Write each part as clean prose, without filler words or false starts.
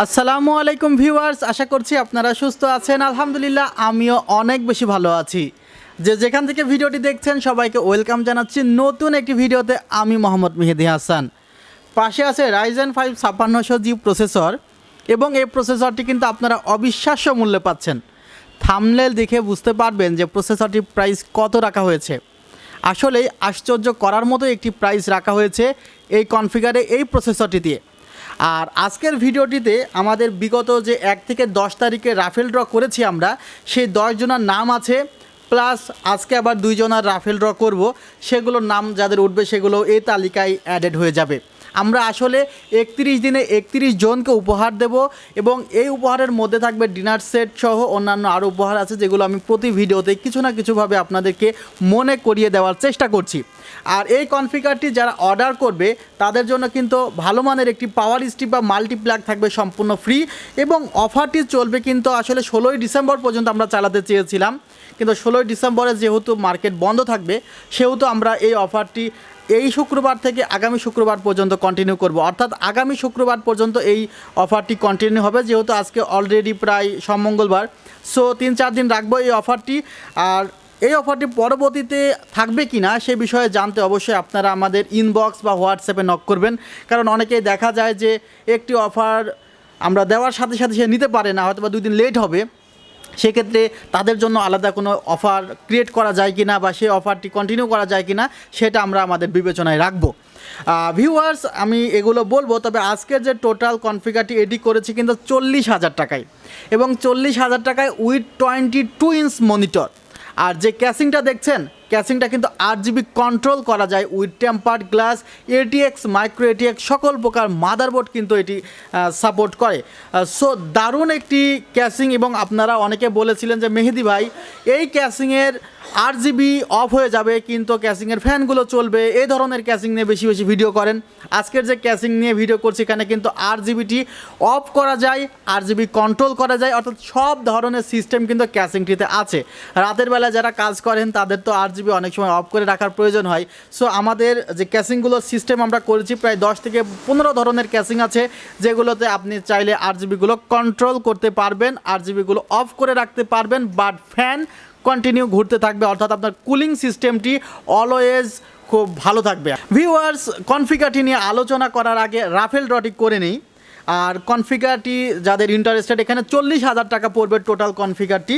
আসসালামু আলাইকুম ভিউয়ার্স, আশা করছি আপনারা সুস্থ আছেন। আলহামদুলিল্লাহ আমিও অনেক বেশি ভালো আছি। যেখান থেকে ভিডিওটি দেখছেন সবাইকে ওয়েলকাম জানাচ্ছি নতুন একটি ভিডিওতে। আমি মোহাম্মদ মেহেদি হাসান। পাশে আছে রাইজেন 5 5600G প্রসেসর এবং এই প্রসেসরটি কিন্তু আপনারা অবিশ্বাস্য মূল্যে পাচ্ছেন। থাম্বনেল দেখে বুঝতে পারবেন যে প্রসেসরটির প্রাইস কত রাখা হয়েছে। আসলেই আশ্চর্য করার মতো একটি প্রাইস রাখা হয়েছে এই কনফিগারে এই প্রসেসরটি দিয়ে। আর আজকের ভিডিওটিতে আমাদের বিগত যে 1 থেকে 10 তারিখে রাফেল ড্র করেছি আমরা, সেই 10 জনের নাম আছে, প্লাস আজকে আবার 2 জনের রাফেল ড্র করব। সেগুলোর নাম যাদের উঠবে সেগুলো এই তালিকায় অ্যাডেড হয়ে যাবে। আমরা আসলে 31 দিনে 31 জনকে উপহার দেব এবং এই উপহারের মধ্যে থাকবে ডিনার সেট সহ অন্যান্য আরও উপহার আছে, যেগুলো আমি প্রতি ভিডিওতে কিছু না কিছুভাবে আপনাদেরকে মনে করিয়ে দেওয়ার চেষ্টা করছি। আর এই কনফিগারটি যারা অর্ডার করবে তাদের জন্য কিন্তু ভালো মানের একটি পাওয়ার স্ট্রিপ বা মাল্টিপ্লাগ থাকবে সম্পূর্ণ ফ্রি, এবং অফারটি চলবে কিন্তু আসলে 16ই ডিসেম্বর পর্যন্ত আমরা চালাতে চেয়েছিলাম, কিন্তু 16ই ডিসেম্বরে যেহেতু মার্কেট বন্ধ থাকবে সেহেতু আমরা এই অফারটি এই শুক্রবার থেকে আগামী শুক্রবার পর্যন্ত কন্টিনিউ করব। অর্থাৎ আগামী শুক্রবার পর্যন্ত এই অফারটি কন্টিনিউ হবে, যেহেতু আজকে অলরেডি প্রায় মঙ্গলবার। সো 3-4 দিন রাখবো এই অফারটি। আর এই অফারটি পরবর্তীতে থাকবে কি না সে বিষয়ে জানতে অবশ্যই আপনারা আমাদের ইনবক্স বা হোয়াটসঅ্যাপে নক করবেন, কারণ অনেকেই দেখা যায় যে একটি অফার আমরা দেওয়ার সাথে সাথে সে নিতে পারে না, হয়তো বা 2 দিন লেট হবে। সেক্ষেত্রে তাদের জন্য আলাদা কোনো অফার ক্রিয়েট করা যায় কি না বা সেই অফারটি কন্টিনিউ করা যায় কি না সেটা আমরা আমাদের বিবেচনায় রাখবো। ভিউয়ার্স, আমি এগুলো বলবো, তবে আজকের যে টোটাল কনফিগারটি এটি করেছি কিন্তু 40,000 টাকায়, এবং 40,000 টাকায় উইথ 22 ইঞ্চ মনিটর। আর যে ক্যাসিংটা দেখছেন, ক্যাসিংটা কিন্তু 8GB কন্ট্রোল করা যায় with tempered glass, ATX, micro ATX, সকল প্রকার মাদারবোর্ড কিন্তু এটি সাপোর্ট করে। সো দারুণ একটি ক্যাসিং। এবং আপনারা অনেকে বলেছিলেন যে মেহেদি ভাই এই ক্যাসিংয়ের 8GB অফ হয়ে যাবে কিন্তু ক্যাসিংয়ের ফ্যানগুলো চলবে, এই ধরনের ক্যাসিং নিয়ে বেশি বেশি ভিডিও করেন। আজকের যে ক্যাসিং নিয়ে ভিডিও করছি এখানে কিন্তু 8GBটি অফ করা যায়, 8GB কন্ট্রোল করা যায়, অর্থাৎ সব ধরনের সিস্টেম কিন্তু ক্যাসিংটিতে আছে। রাতের বেলা যারা কাজ করেন তাদের তো 8GB অনেক সময় অফ করে রাখার প্রয়োজন হয়। সো আমাদের যে ক্যাসিংগুলোর সিস্টেম আমরা করেছি প্রায় 10 থেকে 15 ধরনের ক্যাসিং আছে, যেগুলোতে আপনি চাইলে 8GBগুলো কন্ট্রোল করতে পারবেন, 8GBগুলো অফ করে রাখতে পারবেন, বাট ফ্যান কন্টিনিউ ঘুরতে থাকবে, অর্থাৎ আপনার কুলিং সিস্টেমটি অলওয়েজ খুব ভালো থাকবে। ভিউয়ার্স, কনফিগারটি নিয়ে আলোচনা করার আগে রাফেল ড্রটি করে নেই। আর কনফিগারটি যাদের ইন্টারেস্টেড, এখানে 40,000 টাকা পড়বে টোটাল কনফিগারটি,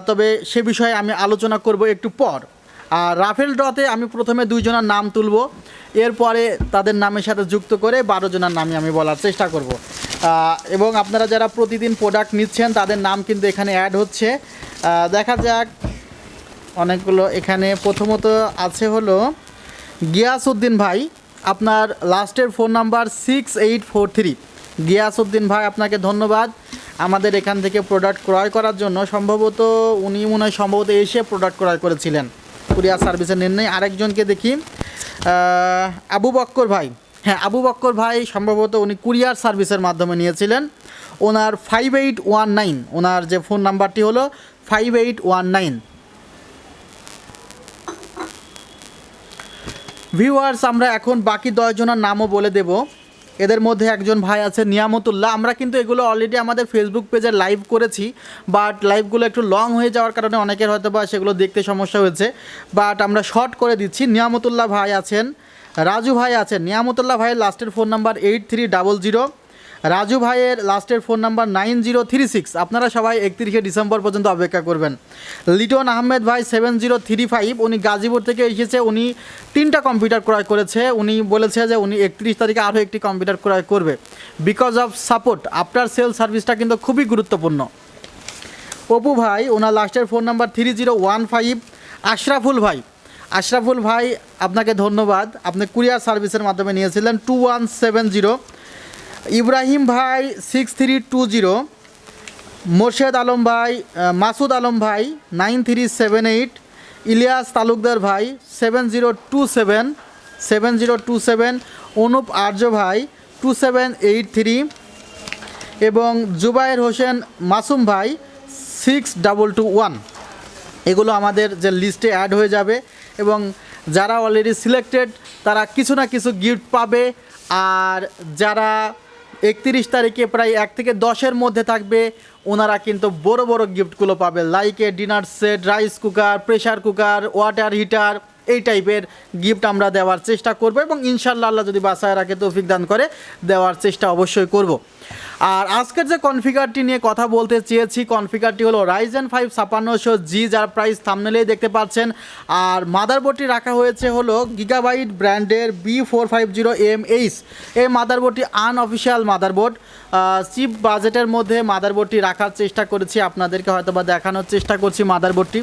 তবে সে বিষয়ে আমি আলোচনা করব একটু পর। আর রাফেল ড্রতে আমি প্রথমে 2 জনের নাম তুলব, এরপরে তাদের নামের সাথে যুক্ত করে 12 জনের নামই আমি বলার চেষ্টা করব। এবং আপনারা যারা প্রতিদিন প্রোডাক্ট নিচ্ছেন তাদের নাম কিন্তু এখানে অ্যাড হচ্ছে। দেখা যাক অনেকগুলো। এখানে প্রথমত আছে হলো গিয়াসউদ্দিন ভাই, আপনার লাস্টের ফোন নাম্বার 6843। গিয়াসউদ্দিন ভাই, আপনাকে ধন্যবাদ আমাদের এখান থেকে প্রোডাক্ট ক্রয় করার জন্য। সম্ভবত উনি মনে হয় সম্ভবত এসে প্রোডাক্ট ক্রয় করেছিলেন, কুরিয়ার সার্ভিসে নেন নাই। আরেকজনকে দেখি, আবু বক্কর ভাই। হ্যাঁ, আবু বক্কর ভাই সম্ভবত উনি কুরিয়ার সার্ভিসের মাধ্যমে নিয়েছিলেন। ওনার 5819, ওনার যে ফোন নাম্বারটি হলো 5819। ভিউয়ার্স, আমরা এখন বাকি 10 জনের নামও বলে দেব। এদের মধ্যে একজন ভাই আছে নিয়ামতুল্লাহ। আমরা কিন্তু এগুলো অলরেডি আমাদের ফেসবুক পেজে লাইভ করেছি, বাট লাইভগুলো একটু লং হয়ে যাওয়ার কারণে অনেকের হয়তো বা সেগুলো দেখতে সমস্যা হয়েছে, বাট আমরা শর্ট করে দিচ্ছি। নিয়ামতুল্লাহ ভাই আছেন, রাজু ভাই আছেন। নিয়ামতুল্লাহ ভাইয়ের লাস্টের ফোন নাম্বার 8300, রাজু ভাইয়ের লাস্টের ফোন নাম্বার 9036। আপনারা সবাই 31শে ডিসেম্বর পর্যন্ত অপেক্ষা করবেন। লিটন আহমেদ ভাই 7035, উনি গাজীপুর থেকে এসেছে। উনি 3টা কম্পিউটার ক্রয় করেছে। উনি বলেছে যে উনি 31 তারিখে আরও একটি কম্পিউটার ক্রয় করবে। Because of support, after sale সার্ভিসটা কিন্তু খুবই গুরুত্বপূর্ণ। অপু ভাই, ওনার লাস্টের ফোন নাম্বার 3015। আশরাফুল ভাই, আশরাফুল ভাই আপনাকে ধন্যবাদ, আপনি কুরিয়ার সার্ভিসের মাধ্যমে নিয়েছিলেন 2170। ইব্রাহিম ভাই 6320। মোর্শেদ আলম ভাই, মাসুদ আলম ভাই 9378। ইলিয়াস তালুকদার ভাই 7027। অনুপ আর্য ভাই 2783 এবং জুবায়ের হোসেন মাসুম ভাই 6221। এগুলো আমাদের যে লিস্টে অ্যাড হয়ে যাবে এবং যারা অলরেডি সিলেক্টেড তারা কিছু না কিছু গিফট পাবে। আর যারা 31 তারিখে প্রায় 1 থেকে 10-এর মধ্যে থাকবে, ওনারা কিন্তু বড় বড় গিফটগুলো পাবে, like a dinner set, rice cooker, pressure cooker, water heater, এই টাইপের গিফট আমরা দেওয়ার চেষ্টা করব এবং ইনশাআল্লাহ আল্লাহ যদি বাসায় রাখে তৌফিক দান করে দেওয়ার চেষ্টা অবশ্যই করব। আর আজকের যে কনফিগারটি নিয়ে কথা বলতে চেয়েছি, কনফিগারটি হলো Ryzen 5 5600G, যার প্রাইস থাম্বনেলেই দেখতে পাচ্ছেন। আর মাদারবোর্ডটি রাখা হয়েছে হলো গিগাবাইট ব্র্যান্ডের B450MH। এই মাদারবোর্ডটি আনঅফিসিয়াল মাদারবোর্ড, চিপ বাজেটের মধ্যে মাদারবোর্ডটি রাখার চেষ্টা করেছি, আপনাদেরকে হয়তো বা দেখানোর চেষ্টা করছি মাদারবোর্ডটি।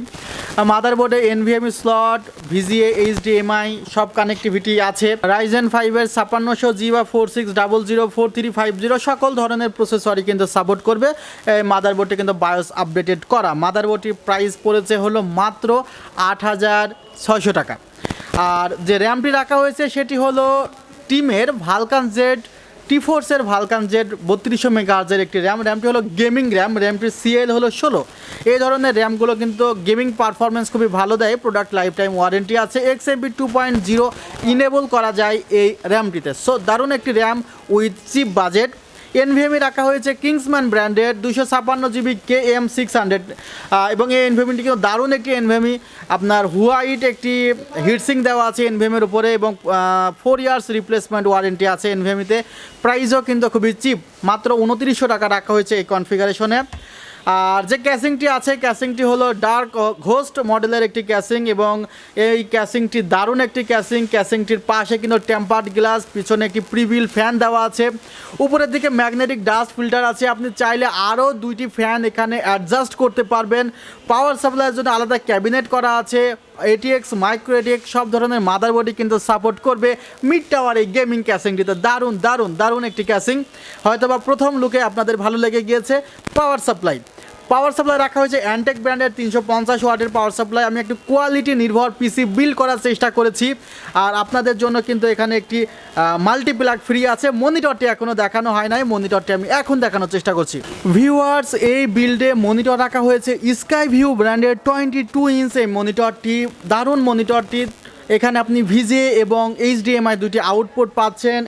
মাদারবোর্ডে NVme স্লট, VGA, HDMI সব কানেক্টিভিটি আছে। Ryzen 5-এর 5600G বা 4600 4350 সকল ধরনের প্রসেসরই কিন্তু সাপোর্ট করবে। এই মাদারবোর্ডটি কিন্তু বায়োস আপডেটেড করা। মাদারবোর্ডটির প্রাইস পড়েছে হলো মাত্র 8600 টাকা। আর যে র্যামটি রাখা হয়েছে সেটি হলো টিমের ভালকান জেড, টি4এর ভালকান জেড 3200 মেগাহার্জের একটি র্যাম। র্যামটি হলো গেমিং র্যাম, র্যামটির CL হলো 16। এই ধরনের র্যামগুলো কিন্তু গেমিং পারফরমেন্স খুবই ভালো দেয়, প্রোডাক্ট লাইফ টাইম ওয়ারেন্টি আছে। XMP 2.0 ইনেবল করা যায় এই র্যামটিতে। সো দারুণ একটি RAM with cheap budget. NVme রাখা হয়েছে কিংসম্যান ব্র্যান্ডের 256GB KM600 এবং এই NVmeটি কিন্তু দারুণ একটি NVme। আপনার হোয়াইট একটি হিটসিং দেওয়া আছে NVmeর উপরে এবং 4 ইয়ার্স রিপ্লেসমেন্ট ওয়ারেন্টি আছে NVmeতে। প্রাইসও কিন্তু খুবই চিপ, মাত্র 2900 টাকা রাখা হয়েছে এই কনফিগারেশনে। আর যে ক্যাসিংটি আছে, ক্যাসিংটি হলো ডার্ক ঘোস্ট মডেলের একটি ক্যাসিং এবং এই ক্যাসিংটি দারুণ একটি ক্যাসিং। ক্যাসিংটির পাশে কিন্তু টেম্পার্ড গ্লাস, পিছনে একটি প্রিভিল ফ্যান দেওয়া আছে, উপরের দিকে ম্যাগনেটিক ডাস্ট ফিল্টার আছে। আপনি চাইলে আরও 2টি ফ্যান এখানে অ্যাডজাস্ট করতে পারবেন। পাওয়ার সাপ্লাইয়ের জন্য আলাদা ক্যাবিনেট করা আছে। ATX, মাইক্রো ATX সব ধরনের মাদারবোর্ডই কিন্তু সাপোর্ট করবে মিড টাওয়ার এই গেমিং ক্যাসিংটিতে। দারুণ দারুণ দারুণ একটি ক্যাসিং, হয়তোবা প্রথম লুকে আপনাদের ভালো লেগে গিয়েছে। পাওয়ার সাপ্লাই রাখা হয়েছে Antec ব্র্যান্ডের 350 ওয়াটের পাওয়ার সাপ্লাই। আমি একটি কোয়ালিটি নির্ভর পিসি বিল্ড করার চেষ্টা করেছি। আর আপনাদের জন্য কিন্তু এখানে একটি মাল্টিপ্লাগ ফ্রি আছে। মনিটরটি এখনও দেখানো হয় নাই, মনিটরটি আমি এখন দেখানোর চেষ্টা করছি। ভিউয়ার্স, এই বিল্ডে মনিটর রাখা হয়েছে স্কাই ভিউ ব্র্যান্ডের 22 ইঞ্চ এই মনিটরটি। দারুণ মনিটরটি, এখানে আপনি VGA এবং HDMI দুটি আউটপুট পাচ্ছেন।